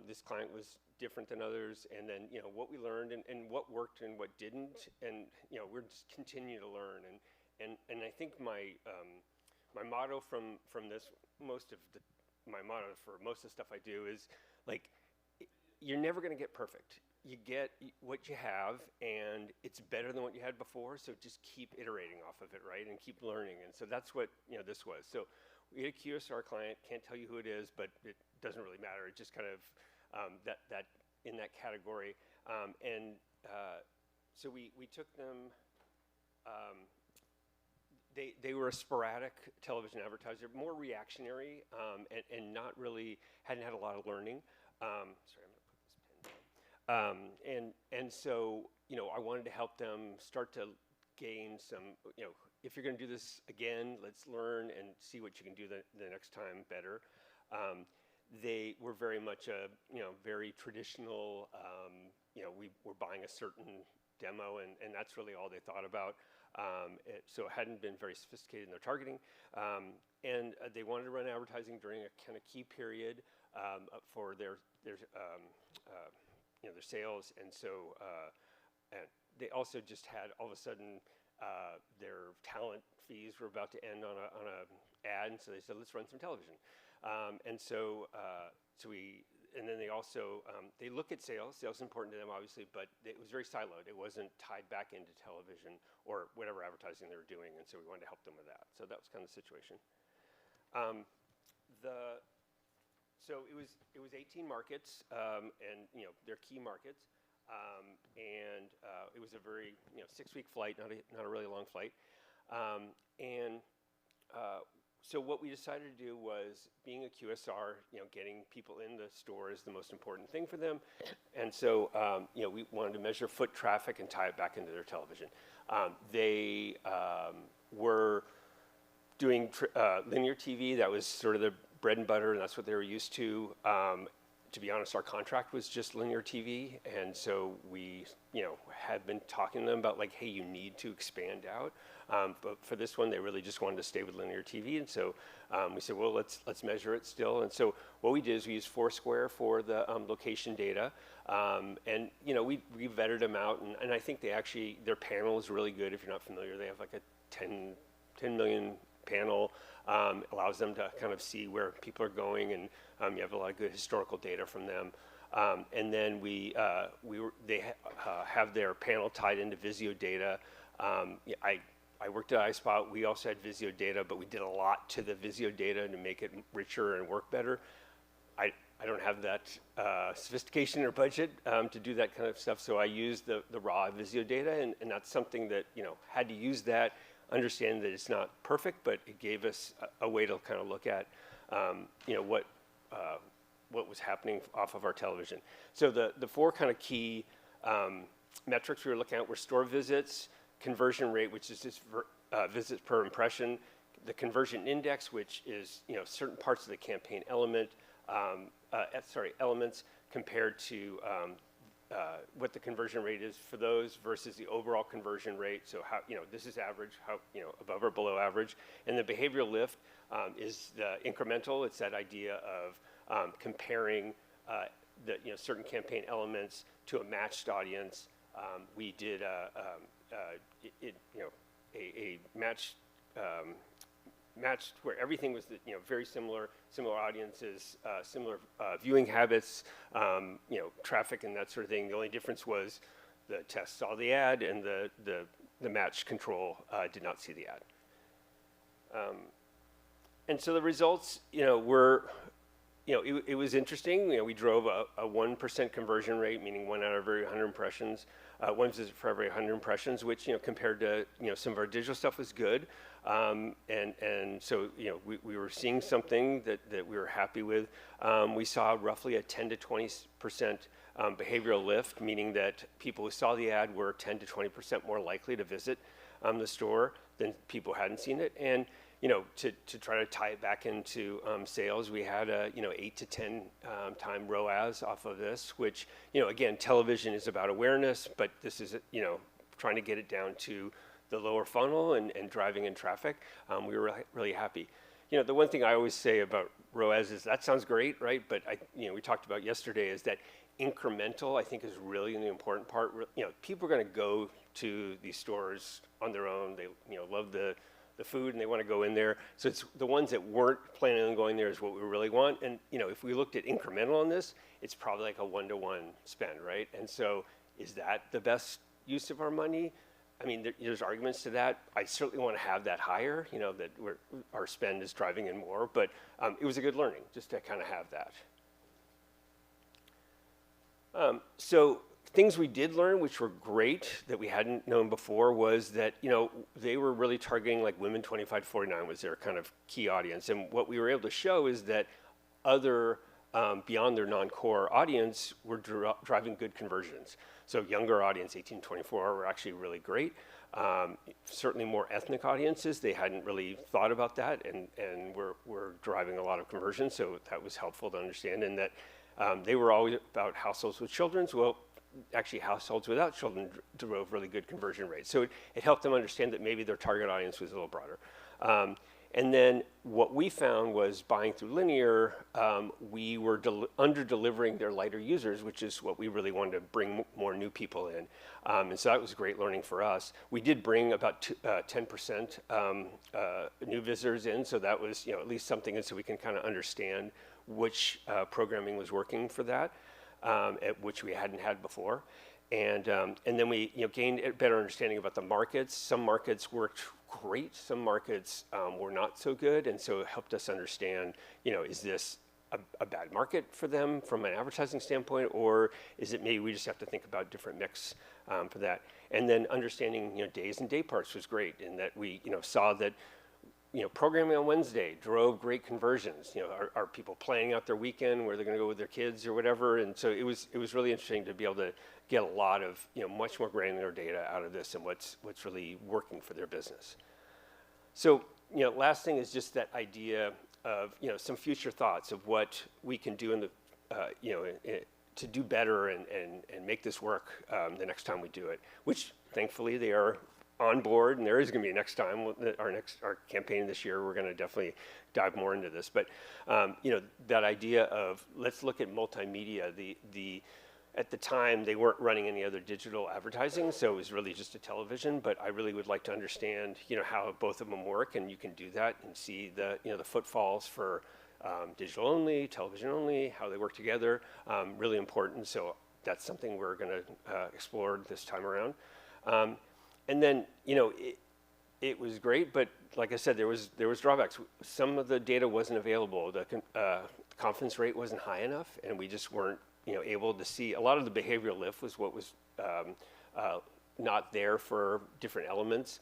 This client was different than others, and then what we learned and what worked and what didn't, and we're just continuing to learn. And I think my my motto from this my motto for most of the stuff I do is like, you're never going to get perfect. You get what you have, and it's better than what you had before. So just keep iterating off of it, right, and keep learning. And so that's what this was. So we had a QSR client. Can't tell you who it is, but it doesn't really matter. It just kind of that in that category. So we took them. They were a sporadic television advertiser, more reactionary, and not really hadn't had a lot of learning. Sorry, I'm going to put this pen down. And so I wanted to help them start to gain some. If you're going to do this again, let's learn and see what you can do the next time better. They were very much a very traditional. We were buying a certain demo, and that's really all they thought about. So it hadn't been very sophisticated in their targeting, and they wanted to run advertising during a kind of key period for their sales, and so and they also just had all of a sudden their talent fees were about to end on a ad, and so they said, let's run some television, and so and then they also, they look at sales. Sales is important to them, obviously, but it was very siloed. It wasn't tied back into television or whatever advertising they were doing, and so we wanted to help them with that. So that was kind of the situation. So it was 18 markets, and they're key markets, and it was a very 6-week flight, not a really long flight, so what we decided to do was, being a QSR, getting people in the store is the most important thing for them. And so, we wanted to measure foot traffic and tie it back into their television. They were doing linear TV. That was sort of the bread and butter, and that's what they were used to. To be honest, our contract was just linear TV, and so we, had been talking to them about like, hey, you need to expand out. But for this one, they really just wanted to stay with linear TV, and so we said, well, let's measure it still. And so what we did is we used Foursquare for the location data, and we vetted them out, and I think their panel is really good. If you're not familiar, they have like a 10 million panel. Allows them to kind of see where people are going, and you have a lot of good historical data from them. And then they have their panel tied into Vizio data. I worked at iSpot. We also had Vizio data, but we did a lot to the Vizio data to make it richer and work better. I don't have that sophistication or budget to do that kind of stuff, so I used the raw Vizio data, and that's something that had to use that. Understand that it's not perfect, but it gave us a way to kind of look at what was happening off of our television. So the 4 kind of key metrics we were looking at were store visits, conversion rate, which is just visits per impression, the conversion index, which is certain parts of the campaign elements compared to what the conversion rate is for those versus the overall conversion rate. So how this is average, how above or below average, and the behavioral lift is the incremental. It's that idea of comparing the certain campaign elements to a matched audience. We did a matched where everything was very similar audiences, similar viewing habits, traffic and that sort of thing. The only difference was the test saw the ad, and the match control did not see the ad. And so the results were it was interesting. We drove a 1% conversion rate, meaning 1 out of every 100 impressions, 1 visit for every 100 impressions, which compared to some of our digital stuff was good. And so we were seeing something that we were happy with. We saw roughly a 10 to 20% behavioral lift, meaning that people who saw the ad were 10 to 20% more likely to visit the store than people who hadn't seen it. And to try to tie it back into sales, we had a 8 to 10 time ROAS off of this, which again, television is about awareness, but this is trying to get it down to the lower funnel and driving in traffic. We were really happy. The one thing I always say about ROAS is, that sounds great, right? But we talked about yesterday is that incremental, I think, is really the important part. People are going to go to these stores on their own. They, love the food and they want to go in there. So it's the ones that weren't planning on going there is what we really want. And, if we looked at incremental on this, it's probably like a 1-to-1 spend, right? And so is that the best use of our money? I mean, there's arguments to that. I certainly want to have that higher, that our spend is driving in more, but it was a good learning just to kind of have that. So things we did learn, which were great that we hadn't known before, was that, they were really targeting like women 25 to 49 was their kind of key audience. And what we were able to show is that other, beyond their non-core audience, were driving good conversions. So younger audience, 18 to 24, were actually really great. Certainly more ethnic audiences, they hadn't really thought about that and were driving a lot of conversions. So that was helpful to understand. And that they were always about households with children. Well, actually households without children drove really good conversion rates. So it helped them understand that maybe their target audience was a little broader. And then what we found was buying through linear, we were under-delivering their lighter users, which is what we really wanted to bring more new people in. And so that was great learning for us. We did bring about 10% new visitors in, so that was at least something, and so we can kind of understand which programming was working for that, at which we hadn't had before. And then we gained a better understanding about the markets. Some markets worked great, some markets were not so good, and so it helped us understand, is this a bad market for them from an advertising standpoint, or is it maybe we just have to think about different mix for that? And then understanding days and day parts was great, in that we saw that programming on Wednesday drove great conversions. Are people planning out their weekend where they're going to go with their kids or whatever? And so it was really interesting to be able to get a lot of much more granular data out of this and what's really working for their business. So last thing is just that idea of some future thoughts of what we can do in the to do better and make this work the next time we do it. Which thankfully they are on board, and there is going to be a next time. Our campaign this year, we're going to definitely dive more into this. But that idea of let's look at multimedia. At the time, they weren't running any other digital advertising, so it was really just a television. But I really would like to understand how both of them work, and you can do that and see the the footfalls for digital only, television only, how they work together. Really important. So that's something we're going to explore this time around. And then, it was great, but like I said, there was drawbacks. Some of the data wasn't available. The confidence rate wasn't high enough, and we just weren't, able to see. A lot of the behavioral lift was what was not there for different elements,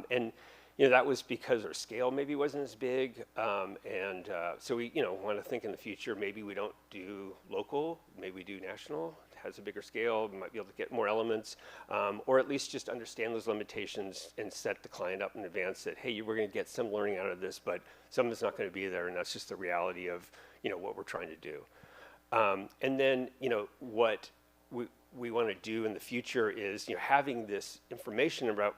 and that was because our scale maybe wasn't as big, and so we, want to think in the future. Maybe we don't do local, maybe we do national. Has a bigger scale, we might be able to get more elements, or at least just understand those limitations and set the client up in advance that, hey, we're going to get some learning out of this, but some of it's not going to be there, and that's just the reality of what we're trying to do. And then what we want to do in the future is having this information about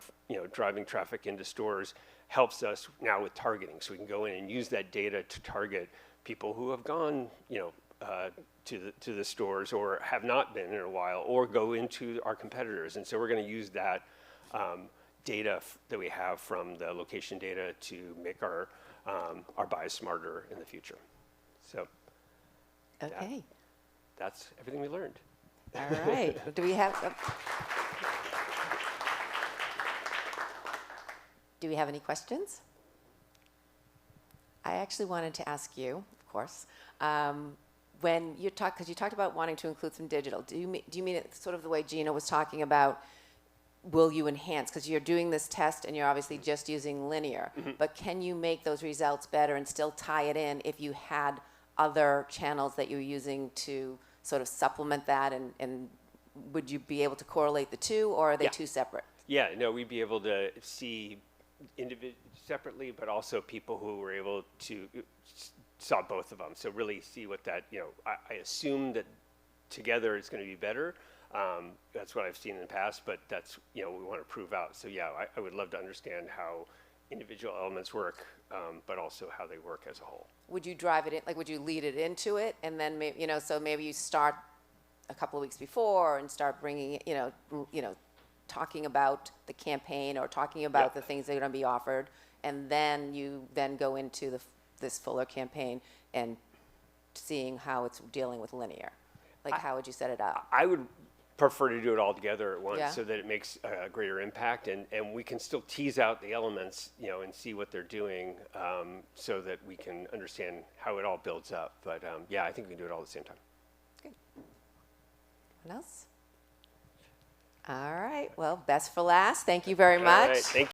driving traffic into stores helps us now with targeting, so we can go in and use that data to target people who have gone to the stores or have not been in a while, or go into our competitors. And so we're going to use that data that we have from the location data to make our buys smarter in the future. So okay, that's everything we learned. All right. Do we have any questions? I actually wanted to ask you, of course, when you talk, because you talked about wanting to include some digital, do you mean it sort of the way Gina was talking about, will you enhance? Because you're doing this test and you're obviously just using linear, but can you make those results better and still tie it in if you had other channels that you're using to sort of supplement that, and would you be able to correlate the two, or are they two separate? Yeah, no, we'd be able to see separately, but also people who were able to saw both of them. So really see what that, I assume that together it's going to be better. That's what I've seen in the past, but that's, we want to prove out. So yeah, I would love to understand how individual elements work, but also how they work as a whole. would you drive it in, like, would you lead it into it? And then, maybe, so maybe you start a couple of weeks before and start bringing, talking about the campaign or talking about the things that are going to be offered. And then you then go into this fuller campaign and seeing how it's dealing with linear. Like, how would you set it up? I would prefer to do it all together at once Yeah. so that it makes a greater impact, and we can still tease out the elements, and see what they're doing, so that we can understand how it all builds up. But yeah, I think we can do it all at the same time. Good. What else? All right. Well, best for last. Thank you very much. All right, thank